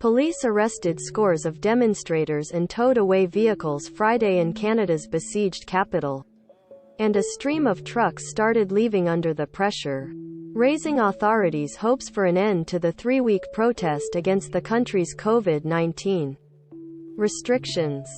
Police arrested scores of demonstrators and towed away vehicles Friday in Canada's besieged capital. And a stream of trucks started leaving under the pressure, raising authorities' hopes for an end to the 3-week protest against the country's COVID-19 restrictions.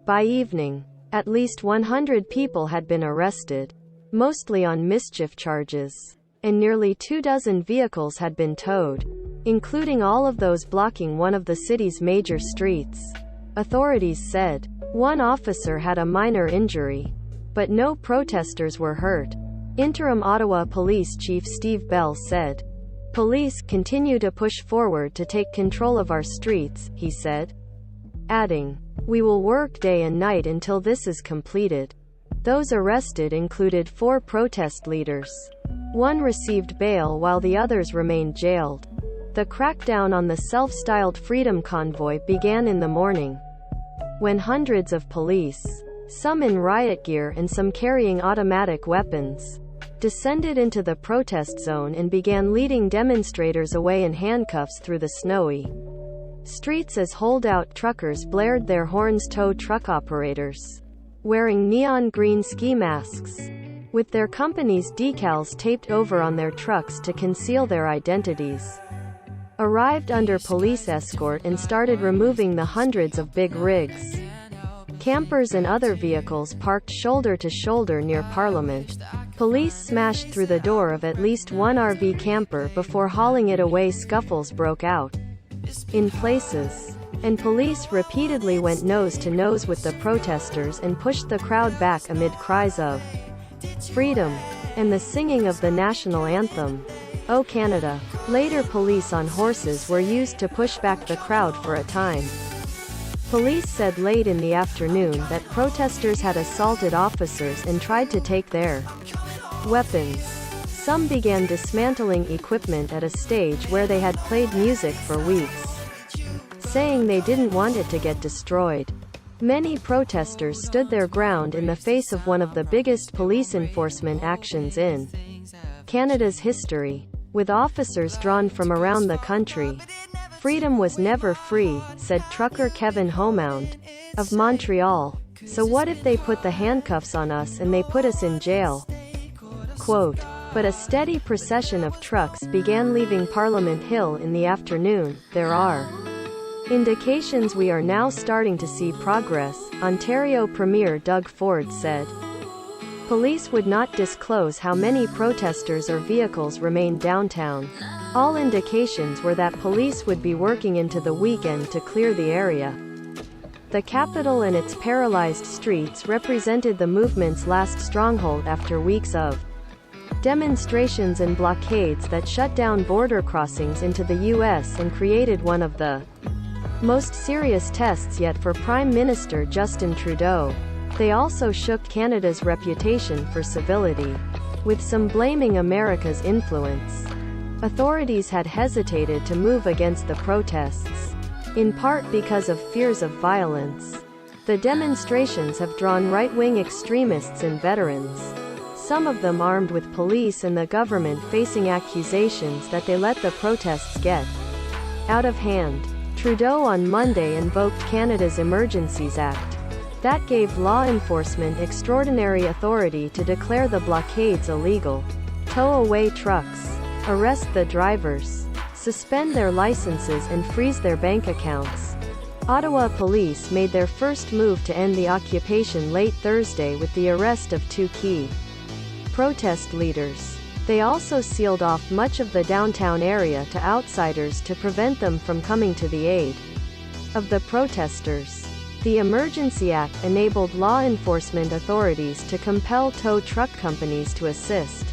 By evening, at least 100 people had been arrested, mostly on mischief charges, and nearly 24 vehicles had been towed, including all of those blocking one of the city's major streets. Authorities said one officer had a minor injury, but no protesters were hurt. Interim Ottawa Police Chief Steve Bell said, "Police continue to push forward to take control of our streets," he said, adding, "We will work day and night until this is completed." Those arrested included 4 protest leaders. One received bail while the others remained jailed. The crackdown on the self-styled Freedom Convoy began in the morning, when hundreds of police, some in riot gear and some carrying automatic weapons, descended into the protest zone and began leading demonstrators away in handcuffs through the snowy streets as holdout truckers blared their horns. Tow truck operators, wearing neon green ski masks, with their company's decals taped over on their trucks to conceal their identities, arrived under police escort and started removing the hundreds of big rigs, campers and other vehicles parked shoulder to shoulder near Parliament. Police smashed through the door of at least one RV camper before hauling it away. Scuffles broke out in places, and police repeatedly went nose-to-nose with the protesters and pushed the crowd back amid cries of freedom and the singing of the national anthem, "O Canada." Later, police on horses were used to push back the crowd for a time. Police said late in the afternoon that protesters had assaulted officers and tried to take their weapons. Some began dismantling equipment at a stage where they had played music for weeks, saying they didn't want it to get destroyed. Many protesters stood their ground in the face of one of the biggest police enforcement actions in Canada's history, with officers drawn from around the country. "Freedom was never free," said trucker Kevin Homound of Montreal. "So what if they put the handcuffs on us and they put us in jail?" Quote, "But a steady procession of trucks began leaving Parliament Hill in the afternoon. There are indications we are now starting to see progress," Ontario Premier Doug Ford said. Police would not disclose how many protesters or vehicles remained downtown. All indications were that police would be working into the weekend to clear the area. The capital and its paralyzed streets represented the movement's last stronghold after weeks of demonstrations and blockades that shut down border crossings into the U.S. and created one of the most serious tests yet for Prime Minister Justin Trudeau. They also shook Canada's reputation for civility, with some blaming America's influence. Authorities had hesitated to move against the protests, in part because of fears of violence. The demonstrations have drawn right-wing extremists and veterans, some of them armed with police and the government facing accusations that they let the protests get out of hand. Trudeau on Monday invoked Canada's Emergencies Act. That gave law enforcement extraordinary authority to declare the blockades illegal, tow away trucks, arrest the drivers, suspend their licenses and freeze their bank accounts. Ottawa police made their first move to end the occupation late Thursday with the arrest of 2 key protest leaders. They also sealed off much of the downtown area to outsiders to prevent them from coming to the aid of the protesters. The Emergency Act enabled law enforcement authorities to compel tow truck companies to assist.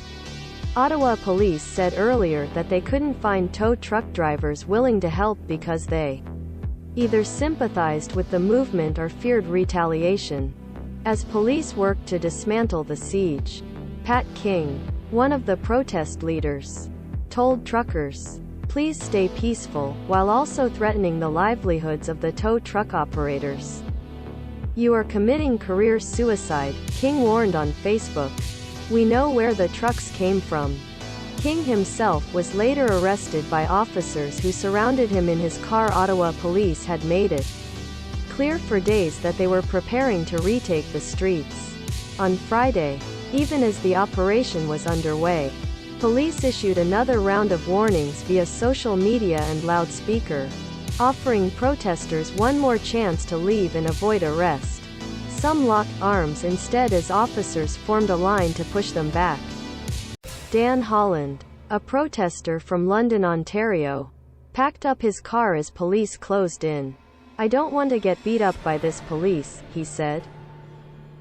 Ottawa police said earlier that they couldn't find tow truck drivers willing to help because they either sympathized with the movement or feared retaliation. As police worked to dismantle the siege, Pat King, one of the protest leaders, told truckers, "Please stay peaceful," while also threatening the livelihoods of the tow truck operators. "You are committing career suicide," King warned on Facebook. "We know where the trucks came from. King himself was later arrested by officers who surrounded him in his car. Ottawa police had made it clear for days that they were preparing to retake the streets. On Friday, even as the operation was underway, police issued another round of warnings via social media and loudspeaker, offering protesters one more chance to leave and avoid arrest. Some locked arms instead as officers formed a line to push them back. Dan Holland, a protester from London, Ontario, packed up his car as police closed in. "I don't want to get beat up by this police," he said.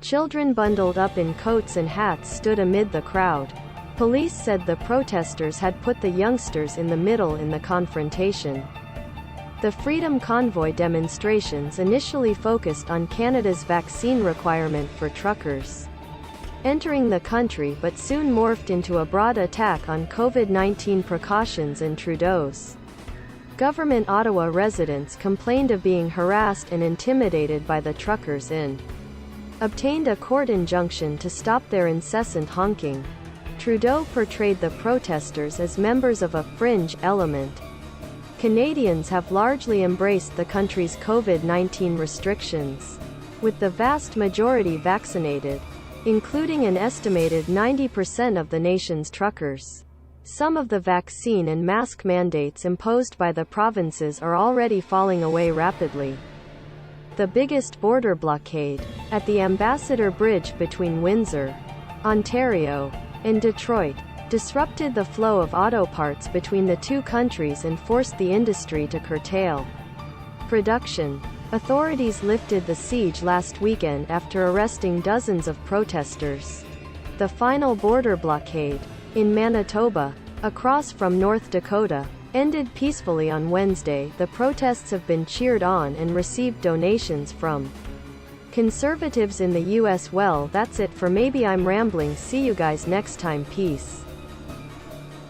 Children bundled up in coats and hats stood amid the crowd. Police said the protesters had put the youngsters in the middle in the confrontation. The Freedom Convoy demonstrations initially focused on Canada's vaccine requirement for truckers entering the country, but soon morphed into a broad attack on COVID-19 precautions and Trudeau's government. Ottawa residents complained of being harassed and intimidated by the truckers and obtained a court injunction to stop their incessant honking. Trudeau portrayed the protesters as members of a fringe element. Canadians have largely embraced the country's COVID-19 restrictions, with the vast majority vaccinated, including an estimated 90% of the nation's truckers. Some of the vaccine and mask mandates imposed by the provinces are already falling away rapidly. The biggest border blockade, at the Ambassador Bridge between Windsor, Ontario, and Detroit, disrupted the flow of auto parts between the two countries and forced the industry to curtail production. Authorities lifted the siege last weekend after arresting dozens of protesters. The final border blockade, in Manitoba, across from North Dakota, ended peacefully on Wednesday. The protests have been cheered on and received donations from conservatives in the U.S. Well, that's it for Maybe I'm Rambling. See you guys next time. Peace.